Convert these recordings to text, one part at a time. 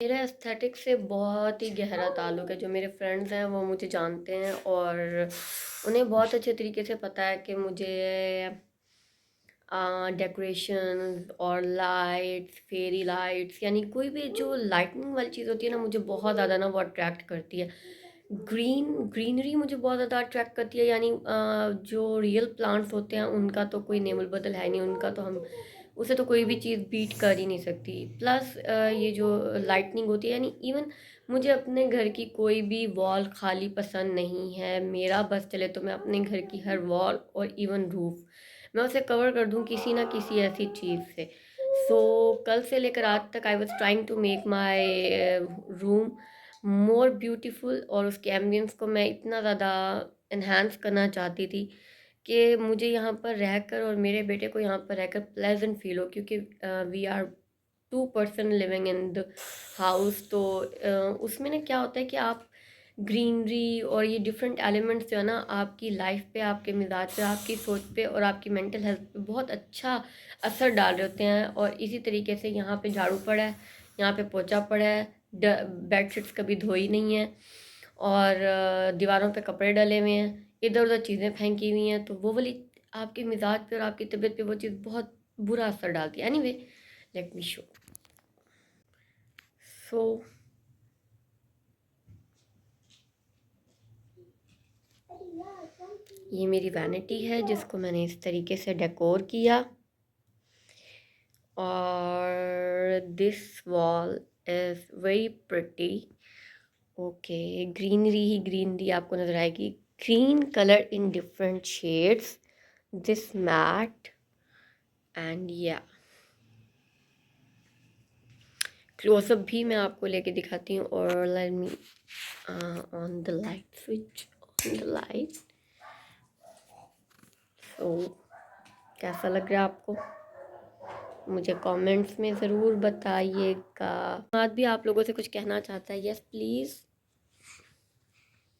मेरा एस्थेटिक से बहुत ही गहरा ताल्लुक़ है। जो मेरे फ्रेंड्स हैं वो मुझे जानते हैं और उन्हें बहुत अच्छे तरीके से पता है कि मुझे डेकोरेशन और लाइट्स, फेरी लाइट्स, यानी कोई भी जो लाइटनिंग वाली चीज़ होती है ना, मुझे बहुत ज़्यादा ना वो अट्रैक्ट करती है। ग्रीनरी मुझे बहुत ज़्यादा अट्रैक्ट करती है, यानी जो रियल प्लांट्स होते हैं उनका तो कोई नेमल बदल है नहीं, उनका तो हम उसे तो कोई भी चीज़ बीट कर ही नहीं सकती। प्लस ये जो लाइटनिंग होती है, यानी इवन मुझे अपने घर की कोई भी वॉल खाली पसंद नहीं है। मेरा बस चले तो मैं अपने घर की हर वॉल और इवन रूफ मैं उसे कवर कर दूँ किसी ना किसी ऐसी चीज़ से। सो कल से लेकर आज तक I was trying to make my room more beautiful, और उसके एम्बियंस को मैं इतना ज़्यादा एनहांस करना चाहती थी कि मुझे यहाँ पर रहकर और मेरे बेटे को यहाँ पर रहकर प्लेजेंट फील हो, क्योंकि we are two person living in the house. तो उसमें ना क्या होता है कि आप ग्रीनरी और ये डिफरेंट एलिमेंट्स जो है ना, आपकी लाइफ पे, आपके मिजाज पे, आपकी सोच पे और आपकी मेंटल हेल्थ पे बहुत अच्छा असर डाल रहे होते हैं। और इसी तरीके से यहाँ पे झाड़ू पड़ा है, यहाँ पे पोछा पड़ा है, बेडशीट्स कभी धोई नहीं है, और दीवारों पे कपड़े डले हुए हैं, इधर उधर चीज़ें फेंकी हुई हैं, तो वो वाली आपके मिजाज पे और आपकी तबीयत पे वो चीज़ बहुत बुरा असर डालती है। Anyway, let me show. So ये मेरी वैनिटी है जिसको मैंने इस तरीके से डेकोर किया, और this wall is very pretty. Okay, greenery ही ग्रीनरी आपको नज़र आएगी, green colour in different shades, this mat, and या क्लोजअप भी मैं आपको लेके दिखाती हूँ। और let me on the light switch, on the light. तो कैसा लग रहा है आपको, मुझे कमेंट्स में ज़रूर बताइएगा। आज भी आप लोगों से कुछ कहना चाहता है, यस प्लीज़।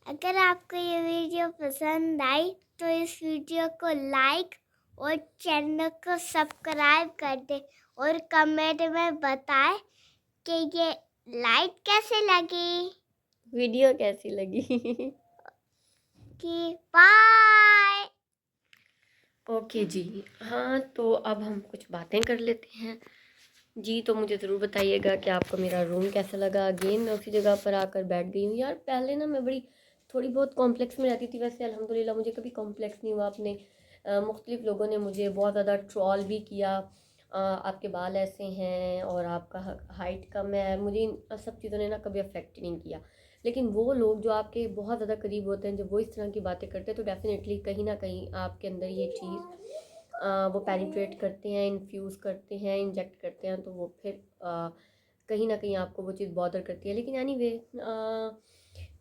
अगर आपको ये वीडियो पसंद आई तो इस वीडियो को लाइक और चैनल को सब्सक्राइब कर दे और कमेंट में बताएं कि ये लाइट कैसे लगी। वीडियो कैसी लगी? कि बाय। ओके जी, हाँ तो अब हम कुछ बातें कर लेते हैं जी। तो मुझे ज़रूर बताइएगा कि आपको मेरा रूम कैसा लगा। अगेन मैं उसी जगह पर आकर बैठ गई हूँ यार। पहले ना मैं बड़ी थोड़ी बहुत कॉम्प्लेक्स में रहती थी, वैसे अल्हम्दुलिल्लाह मुझे कभी कॉम्प्लेक्स नहीं हुआ। अपने मुख्तलिफ लोगों ने मुझे बहुत ज़्यादा ट्रॉल भी किया, आपके बाल ऐसे हैं और आपका हाइट कम है। मुझे इन सब चीज़ों ने ना कभी अफेक्ट नहीं किया, लेकिन वो लोग जो आपके बहुत ज़्यादा करीब होते हैं, जब वो इस तरह की बातें करते हैं तो डेफ़िनेटली कहीं ना कहीं आपके अंदर ये चीज़ वो पेनिट्रेट करते हैं, इन्फ्यूज़ करते हैं, इंजेक्ट करते हैं, तो वो फिर कहीं ना कहीं आपको वो चीज़ बॉदर करती है। लेकिन एनीवे,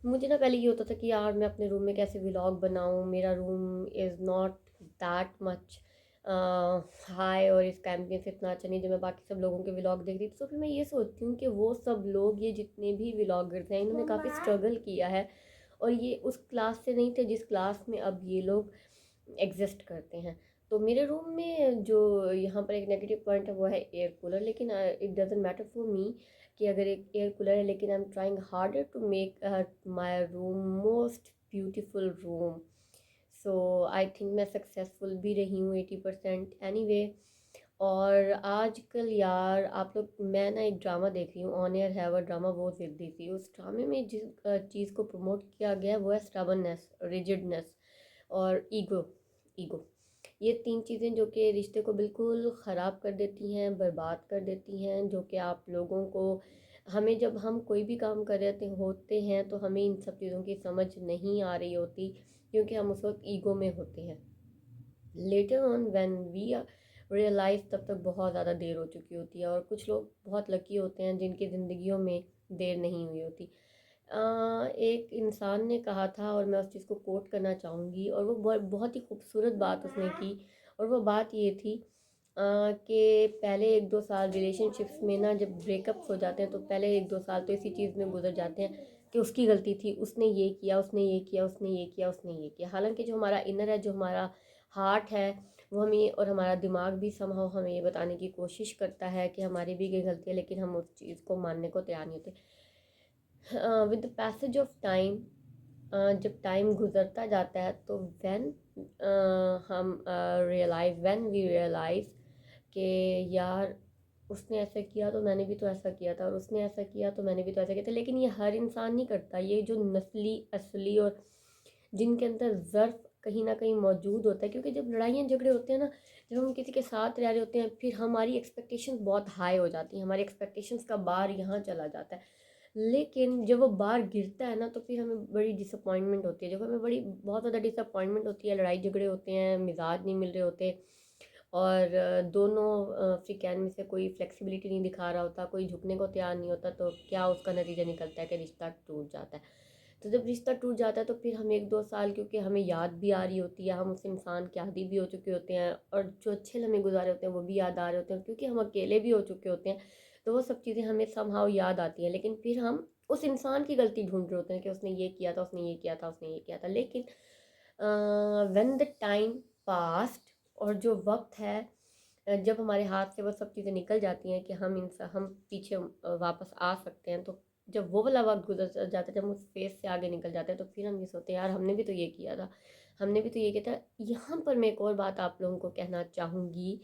मुझे ना पहले ये होता था कि यार मैं अपने रूम में कैसे व्लॉग बनाऊँ। मेरा room is not that much high, और इसका एम्बियंस इतना अच्छा नहीं जो मैं बाकी सब लोगों के व्लॉग देख रही थी। तो फिर मैं ये सोचती हूँ कि वो सब लोग, ये जितने भी व्लॉगर्स हैं, इन्होंने काफ़ी स्ट्रगल किया है, और ये उस क्लास से नहीं थे जिस क्लास में अब ये लोग एग्जिस्ट करते हैं। तो मेरे रूम में जो यहाँ पर एक नेगेटिव पॉइंट है वो है एयर कूलर, लेकिन it doesn't matter for me कि अगर एक एयर कूलर है, लेकिन I am trying harder to make my room most beautiful रूम। सो आई थिंक मैं सक्सेसफुल भी रही हूँ 80% एनीवे। और आजकल यार आप लोग, मैं ना एक ड्रामा देख रही हूँ, ऑन एयर है वो ड्रामा, वो जिद्दी थी। उस ड्रामे में जिस चीज़ को प्रमोट किया गया है वो है स्टबर्ननेस, रिजिडनेस और ईगो। ये तीन चीज़ें जो कि रिश्ते को बिल्कुल ख़राब कर देती हैं, बर्बाद कर देती हैं। जो कि आप लोगों को, हमें जब हम कोई भी काम कर रहे होते हैं तो हमें इन सब चीज़ों की समझ नहीं आ रही होती, क्योंकि हम उस वक्त ईगो में होते हैं। Later on when we realise, तब तक बहुत ज़्यादा देर हो चुकी होती है। और कुछ लोग बहुत लकी होते हैं जिनकी ज़िंदगियों में देर नहीं हुई होती। एक इंसान ने कहा था, और मैं उस चीज़ को कोट करना चाहूँगी, और वो बहुत ही खूबसूरत बात उसने की। और वो बात ये थी कि पहले 1-2 साल रिलेशनशिप्स में ना, जब ब्रेकअप्स हो जाते हैं तो पहले 1-2 साल तो इसी चीज़ में गुजर जाते हैं कि उसकी गलती थी, उसने ये किया, उसने ये किया, उसने ये किया, उसने ये किया। हालांकि जो हमारा इनर है, जो हमारा हार्ट है, वो हमें और हमारा दिमाग भी समहाउ हमें ये बताने की कोशिश करता है कि हमारी भी कोई गलती है, लेकिन हम उस चीज़ को मानने को तैयार नहीं होते। With the passage of time, जब टाइम गुजरता जाता है तो हम व्हेन वी रियलाइज कि यार उसने ऐसा किया तो मैंने भी तो ऐसा किया था, और उसने ऐसा किया तो मैंने भी तो ऐसा किया था। लेकिन ये हर इंसान नहीं करता। ये जो नस्ली असली और जिनके अंदर ज़र्फ कहीं ना कहीं मौजूद होता है, क्योंकि जब लड़ाइयाँ झगड़े होते हैं ना, जब हम किसी के साथ रह रहे होते हैं, फिर हमारी एक्सपेक्टेशंस बहुत हाई हो जाती हैं, हमारी एक्सपेक्टेशंस का बार यहाँ चला जाता है। लेकिन जब वो बार गिरता है ना, तो फिर हमें बड़ी डिसअपॉइंटमेंट होती है, जब हमें बड़ी बहुत ज़्यादा डिसअपॉइंटमेंट होती है, लड़ाई झगड़े होते हैं, मिजाज नहीं मिल रहे होते, और दोनों फ्रीकैन में से कोई फ्लेक्सिबिलिटी नहीं दिखा रहा होता, कोई झुकने को तैयार नहीं होता, तो क्या उसका नतीजा निकलता है कि रिश्ता टूट जाता है। तो जब रिश्ता टूट जाता है तो फिर हम 1-2 साल, क्योंकि हमें याद भी आ रही होती है, हम उस इंसान के आदी भी हो चुके होते हैं, और जो अच्छे लम्हे गुजारे होते हैं वो भी याद आ रहे होते हैं, क्योंकि हम अकेले भी हो चुके होते हैं, तो वो सब चीज़ें हमें समहाउ याद आती हैं। लेकिन फिर हम उस इंसान की गलती ढूंढ रहे होते हैं कि उसने ये किया था, उसने ये किया था, उसने ये किया था। लेकिन व्हेन द टाइम पास्ट, और जो वक्त है, जब हमारे हाथ से वो सब चीज़ें निकल जाती हैं कि हम पीछे वापस आ सकते हैं, तो जब वो वाला वक्त गुजर जाता है, जब हम उस फेज से आगे निकल जाते हैं, तो फिर हम ये सोचते हैं यार हमने भी तो ये किया था, हमने भी तो ये किया था। यहाँ पर मैं एक और बात आप लोगों को कहना चाहूँगी।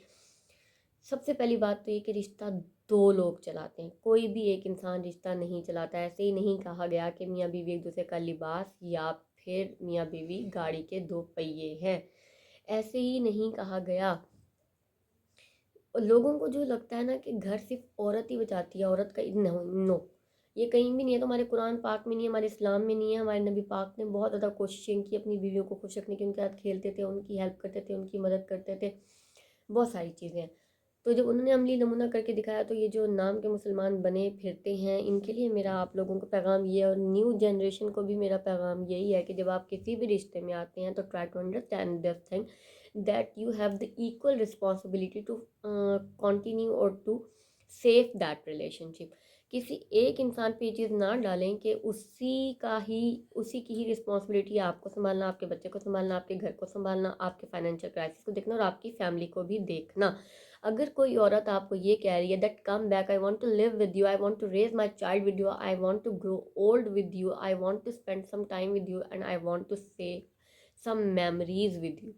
सबसे पहली बात तो ये कि रिश्ता दो लोग चलाते हैं, कोई भी एक इंसान रिश्ता नहीं चलाता। ऐसे ही नहीं कहा गया कि मियाँ बीवी एक दूसरे का लिबास, या फिर मियाँ बीवी गाड़ी के दो पहिए हैं, ऐसे ही नहीं कहा गया। और लोगों को जो लगता है ना कि घर सिर्फ औरत ही बचाती है, औरत का, नो नो, ये कहीं भी नहीं है। तो हमारे कुरान पाक में नहीं है, हमारे इस्लाम में नहीं है। हमारे नबी पाक ने बहुत ज़्यादा कोशिशें की अपनी बीवियों को खुश रखने की, उनके साथ खेलते थे, उनकी हेल्प करते थे, उनकी मदद करते थे, बहुत सारी चीज़ें हैं। तो जब उन्होंने अमली नमूना करके दिखाया, तो ये जो नाम के मुसलमान बने फिरते हैं, इनके लिए मेरा आप लोगों को पैगाम ये है, और न्यू जनरेशन को भी मेरा पैगाम यही है कि जब आप किसी भी रिश्ते में आते हैं, तो try to understand this thing that you have the equal responsibility to continue or to save that relationship। किसी एक इंसान पे ये चीज़ ना डालें कि उसी की ही रिस्पॉन्सिबिलिटी है आपको संभालना, आपके बच्चे को संभालना, आपके घर को संभालना, आपके फाइनेंशियल क्राइसिस को देखना, और आपकी फैमिली को भी देखना। अगर कोई औरत आपको ये कह रही है that come back, I want to live with you, I want to raise my child with you, I want to grow old with you, I want to spend some time with you, and I want to say some memories with you,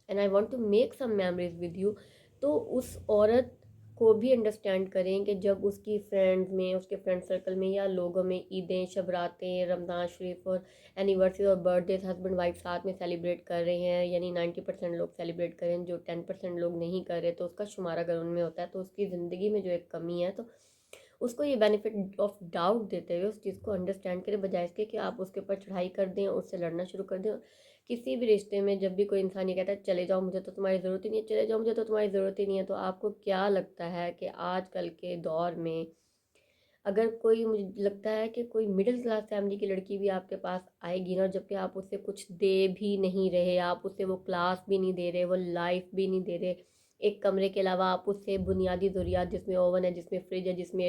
and I want to make some memories with you, तो उस औरत को भी understand करें कि जब उसकी friends में, उसके फ्रेंड सर्कल में, या लोगों में ईदें, शबरातें, रमज़ान शरीफ और एनिवर्सरी और बर्थडेज हस्बैंड वाइफ साथ में सेलिब्रेट कर रहे हैं, यानी 90% लोग सेलिब्रेट करें, जो 10% लोग नहीं कर रहे, तो उसका शुमार अगर उनमें होता है, तो उसकी ज़िंदगी में जो एक कमी है, तो उसको ये बेनिफिट ऑफ डाउट देते हुए उस चीज़ को अंडरस्टैंड करें, बजाय इसके कि आप उसके ऊपर चढ़ाई कर दें, उससे लड़ना शुरू कर दें। किसी भी रिश्ते में जब भी कोई इंसान ये कहता है चले जाओ मुझे तो तुम्हारी ज़रूरत ही नहीं है, चले जाओ मुझे तो तुम्हारी ज़रूरत ही नहीं है, तो आपको क्या लगता है कि आजकल के दौर में अगर कोई, मुझे लगता है कि कोई मिडिल क्लास फैमिली की लड़की भी आपके पास आएगी ना, जबकि आप उसे कुछ दे भी नहीं रहे, आप उसे वो क्लास भी नहीं दे रहे, वो लाइफ भी नहीं दे रहे, एक कमरे के अलावा आप उससे बुनियादी ज़रूरियात, जिसमें ओवन है, जिसमें फ्रिज है, जिसमें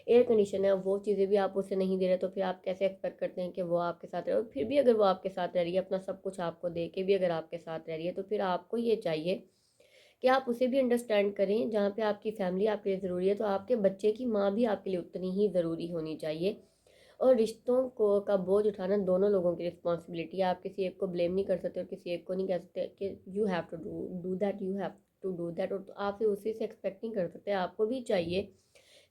एयर कंडीशन है, वो चीज़ें भी आप उसे नहीं दे रहे, तो फिर आप कैसे एक्सपेक्ट करते हैं कि वो आपके साथ रहे। और फिर भी अगर वो आपके साथ रह रही है, अपना सब कुछ आपको दे के भी अगर आपके साथ रह रही है, तो फिर आपको ये चाहिए कि आप उसे भी अंडरस्टैंड करें। जहाँ पे आपकी फैमिली आपके लिए ज़रूरी है, तो आपके बच्चे की माँ भी आपके लिए उतनी ही ज़रूरी होनी चाहिए। और रिश्तों को का बोझ उठाना दोनों लोगों की रिस्पॉन्सिबिलिटी है। आप किसी एक को ब्लेम नहीं कर सकते, और किसी एक को नहीं कह सकते कि you have to do that, you have to do that, और आप फिर उसी से एक्सपेक्ट नहीं कर सकते। आपको भी चाहिए।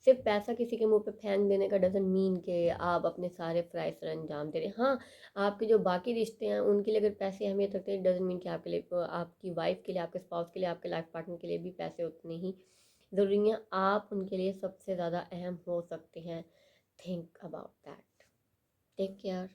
सिर्फ पैसा किसी के मुंह पे फेंक देने का डजन मीन कि आप अपने सारे फ़राइज़ सर अंजाम दे रहे हैं। हाँ, आपके जो बाकी रिश्ते हैं उनके लिए अगर पैसे अहमियत रखते हैं, डजन मीन कि आपके लिए, आपकी वाइफ के लिए, आपके स्पाउस के लिए, आपके लाइफ पार्टनर के लिए भी पैसे उतने ही ज़रूरी हैं। आप उनके लिए सबसे ज़्यादा अहम हो सकते हैं। Think about that. Take care.